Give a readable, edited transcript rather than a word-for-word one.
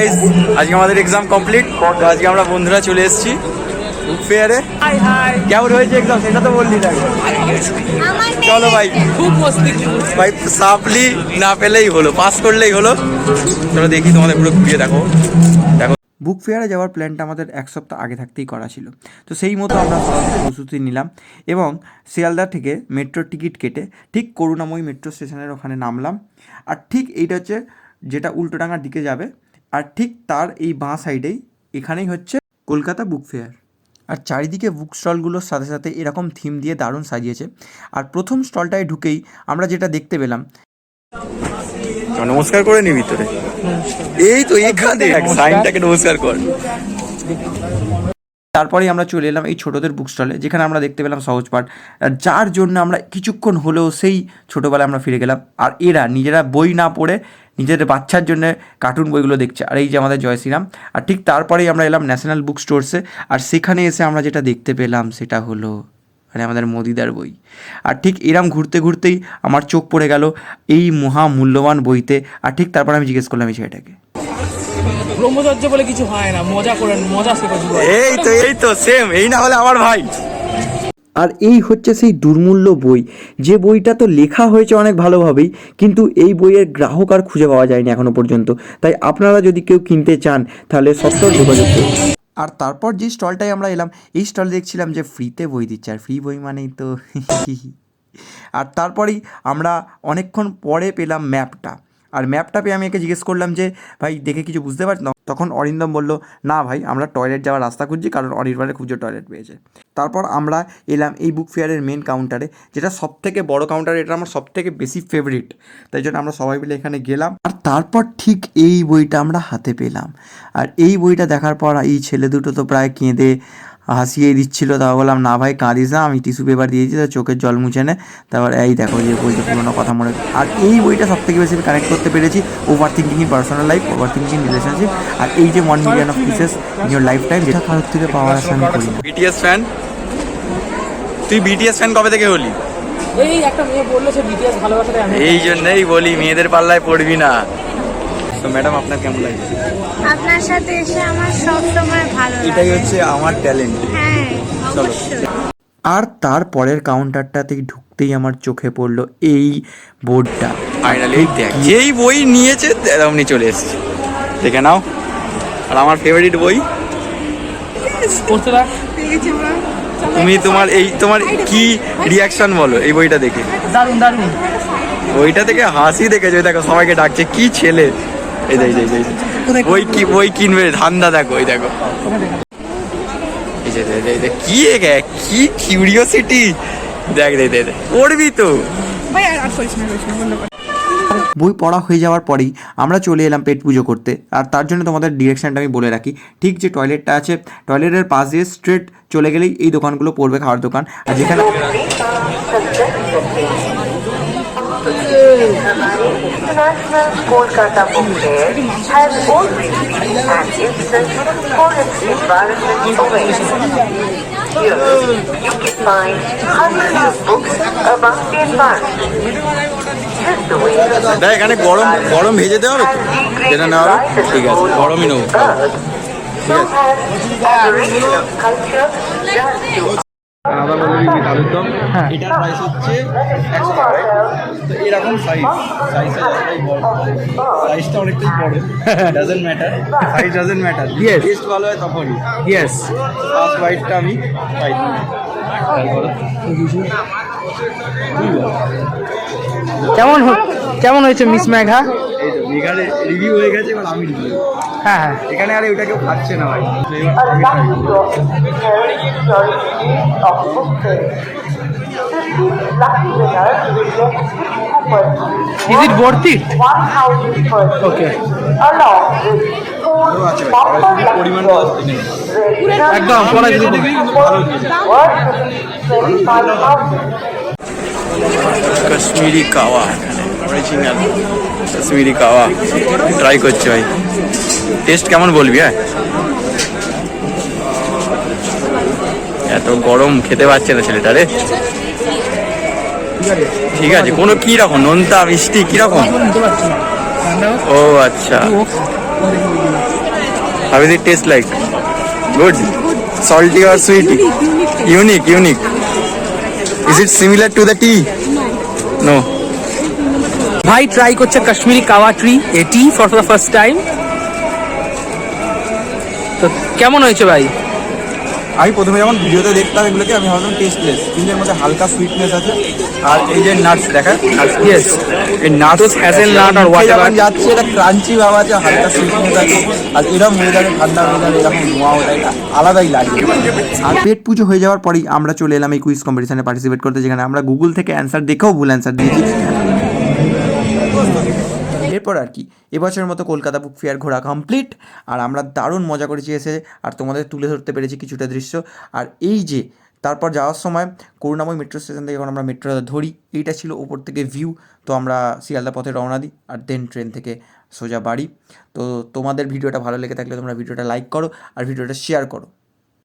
Guys, আজকে আমাদের exam complete. তো আজকে আমরা বন্ধুরা চলে এসেছি বুক ফেয়ারে। কেমন হয়েছে এক্সাম সেটা তো বললি না। চলো ভাই, খুব মস্তি ভাই সাপ্লি না পেলেই হলো, পাস করলেই হলো। চলো দেখি, তোমাদের পুরো ঘুরিয়ে দেখো। বুক ফেয়ারে যাওয়ার প্ল্যানটা আমাদের এক সপ্তাহ আগে থাকতেই করা ছিল। তো সেই মতো আমরা প্রস্তুতি নিলাম এবং শিয়ালদা থেকে মেট্রোর টিকিট কেটে ঠিক করুণাময়ী মেট্রো স্টেশনের ওখানে নামলাম। আর ঠিক এইটা হচ্ছে যেটা উল্টোডাঙার দিকে যাবে, আর ঠিক তার এই বাঁ সাইডেই এখানেই হচ্ছে কলকাতা বুক ফেয়ার। আর চারিদিকে বুক স্টলগুলোর সাথে সাথে এরকম থিম দিয়ে দারুণ সাজিয়েছে। আর প্রথম স্টলটায় ঢুকেই আমরা যেটা দেখতে পেলাম, নমস্কার করে নি ভিতরে, এই তো এখানে সাইনটাকে নমস্কার কর। তারপরেই আমরা চলে এলাম এই ছোটদের বুক স্টলে, যেখানে আমরা দেখতে পেলাম সহজ পাঠ, যার জন্য আমরা কিছুক্ষণ হলেও সেই ছোটোবেলায় আমরা ফিরে গেলাম। আর এরা নিজেরা বই না পড়ে নিজেদের বাচ্চার জন্য কার্টুন বইগুলো দেখছে। আর এই যে আমাদের জয়শ্রীরাম। আর ঠিক তারপরেই আমরা এলাম ন্যাশনাল বুক স্টোরসে। আর সেখানে এসে আমরা যেটা দেখতে পেলাম সেটা হলো মানে আমাদের মোদিদার বই। আর ঠিক এরম ঘুরতে ঘুরতেই আমার চোখ পড়ে গেল এই মহা মূল্যবান বইতে। আর ঠিক তারপর আমি জিজ্ঞেস করলাম এই ছেলেটাকে, ব্রহ্মচর্য বলে কিছু হয় না, মজা করেন, মজা শেখো। এই তো সেম, এই না হলে আমার ভাই। আর এই হচ্ছে সেই দুর্মূল্য বই, যে বইটা তো লেখা হয়েছে অনেক ভালোভাবেই, কিন্তু এই বইয়ের গ্রাহক আর খুঁজে পাওয়া যায়নি এখনো পর্যন্ত। তাই আপনারা যদি কেউ কিনতে চান তাহলে সত্তর যোগাযোগ করুন। আর তারপর যে স্টলটায় আমরা এলাম, এই স্টলে দেখছিলাম যে ফ্রিতে বই দিচ্ছে। আর ফ্রি বই মানেই তো আর তারপরেই আমরা অনেকক্ষণ পরে পেলাম ম্যাপটা। আর ম্যাপটা পেয়ে আমি একে জিজ্ঞেস করলাম যে ভাই দেখে কিছু বুঝতে পারছি না। তখন অরিন্দম বলল, না ভাই আমরা টয়লেট যাওয়ার রাস্তা খুঁজছি, কারণ অনির্বাণে খুঁজে টয়লেট পেয়েছে। তারপর আমরা এলাম এই বুক ফেয়ারের মেন কাউন্টারে, যেটা সবথেকে বড় কাউন্টার। এটা আমার সবথেকে বেশি ফেভারিট, তাই জন্য আমরা সবাই মিলে এখানে গেলাম। আর তারপর ঠিক এই বইটা আমরা হাতে পেলাম। আর এই বইটা দেখার পর এই ছেলে দুটো তো প্রায় কেঁদে হাসিয়ে দিচ্ছিল। তাও বললাম, না ভাই কাঁদিস না, আমি টিস্যু পেপার দিয়েছি, তো চোখের জল মুছে নে। তারপর এই দেখো যে বইটা পুরোনো কথা মনে। আর এই বইটা সব থেকে বেশি কানেক্ট করতে পেরেছি overthinking in personal life, overthinking in relationship. আর এই যে 1 million of pieces in your lifetime, যেটা কারোর থেকে পাওয়ার আশা আমি করি না। বিটিএস ফ্যান তুই? বিটিএস ফ্যান কবে থেকে হলি? এই একটা মেয়ে বললো যে বিটিএস ভালোবাসা, এই জন্যই বলি মেয়েদের পাল্লায় পড়বি না। তো ম্যাডাম আপনার কেমন লাগে? আপনার সাথে এসে আমার সব সময় ভালো লাগে। এটাই হচ্ছে আমার ট্যালেন্ট। হ্যাঁ অবশ্যই। আর তারপরের কাউন্টারটাতেই ঢুকতেই আমার চোখে পড়লো এই বোর্ডটা। ফাইনালি দেখ, যেই বই নিয়েছে তেমনি চলে এসেছে, দেখে নাও। আর আমার ফেভারিট বই। তুমি তোমার কি রিয়াকশন বলো এই বইটা দেখে? দারুণ দারুণ। বইটা থেকে হাসি দেখেছো, দেখো সবাইকে ডাকছে, কি ছেলে। এই বই কিনবে ধান্দা, দেখো এই দেখো কি কিউরিওসিটি। দেখ পড়বি তো। বই পড়া হয়ে যাওয়ার পরেই আমরা চলে এলাম পেট পুজো করতে। আর তার জন্য তোমাদের ডিরেকশনটা আমি বলে রাখি, ঠিক যে টয়লেটটা আছে টয়লেটের পাশ দিয়ে স্ট্রেট চলে গেলেই এই দোকানগুলো পড়বে, খাওয়ার দোকান। আর যেখানে International Kolkata Book Fair has already and instant for its environment awareness. Here, you can find hundreds of books about the environment. Just the way দেখ এখানে গরম ভেজে দেওয়া হবে, যেটা নেওয়া হবে। ঠিক আছে, গরমই নেবো। so has adoration of culture just to এটার প্রাইস হচ্ছে 100 টাকা। তো এরকম সাইজটা অনেকটাই বড়। Doesn't matter, size doesn't matter. Test ভালো হয় তখনই। ইয়েস, ফার্স্ট বাইটটা আমি পাই। কেমন হয়েছে মিস মেঘা? এই তো মেঘার রিভিউ হয়ে গেছে, এবার আমি রিভিউ। হ্যাঁ হ্যাঁ, এখানে আরে ওটা কেউ খাচ্ছে না ভাই। of book fair. Lucky winners will get 50%. Is it worth it? 1,000%. Okay. Along with four bumper lucky draws. একদম পড়া যদি Worth 25,000. Kashmiri kahwa, original Kashmiri kahwa try করছি ভাই। টেস্ট কেমন বলবি? হ্যাঁ, এত গরম খেতে পারছে না ছেলেটা রে। ঠিক আছে, কোনো কি রকম নোনতা মিষ্টি কি রকম? ও আচ্ছা, How does it taste like? Good. Salty or sweet? Unique. Is it similar to the tea? No. ভাই ট্রাই করছে কাশ্মীরি কাওয়া ট্রি এটি ফর দ্য ফার্স্ট টাইম। তো কেমন হয়েছে ভাই? আমি প্রথমে যখন ভিডিওতে দেখতাম এগুলোকে আমি ভাবতাম টেস্টলেস, কিন্তু এর মধ্যে হালকা সুইটনেস আছে। আর এই যে নাটস দেখা, ইয়েস, এই নাটস hazelnut or whatever। যাচ্ছে এটা ক্রাঞ্চি ভাব আছে, হালকা সুইটনেস আছে। আর এরকম ওয়েদারে, ঠান্ডা ওয়েদারে এরকম নোয়া ওটা এটা আলাদাই লাগে। আর পেট পুজো হয়ে যাওয়ার পরেই আমরা চলে এলাম এই কুইজ কম্পিটিশনে পার্টিসিপেট করতে, যেখানে আমরা গুগল থেকে অ্যান্সার দেখেও ভুল অ্যান্সার দিয়েছি। এরপর আর কি, এবছরের মতো কলকাতা বুক ফেয়ার ঘোরা কমপ্লিট। আর আমরা দারুণ মজা করেছি এসে, আর তোমাদের তুলে ধরতে পেরেছি কিছুটা দৃশ্য। আর এই যে তারপর যাওয়ার সময় করুণাময় মেট্রো স্টেশন থেকে যখন আমরা মেট্রোটা ধরি, এইটা ছিল ওপর থেকে ভিউ। তো আমরা শিয়ালদা পথে রওনা দিই, আর দেন ট্রেন থেকে সোজা বাড়ি। তো তোমাদের ভিডিওটা ভালো লেগে থাকলে তোমরা ভিডিওটা লাইক করো আর ভিডিওটা শেয়ার করো।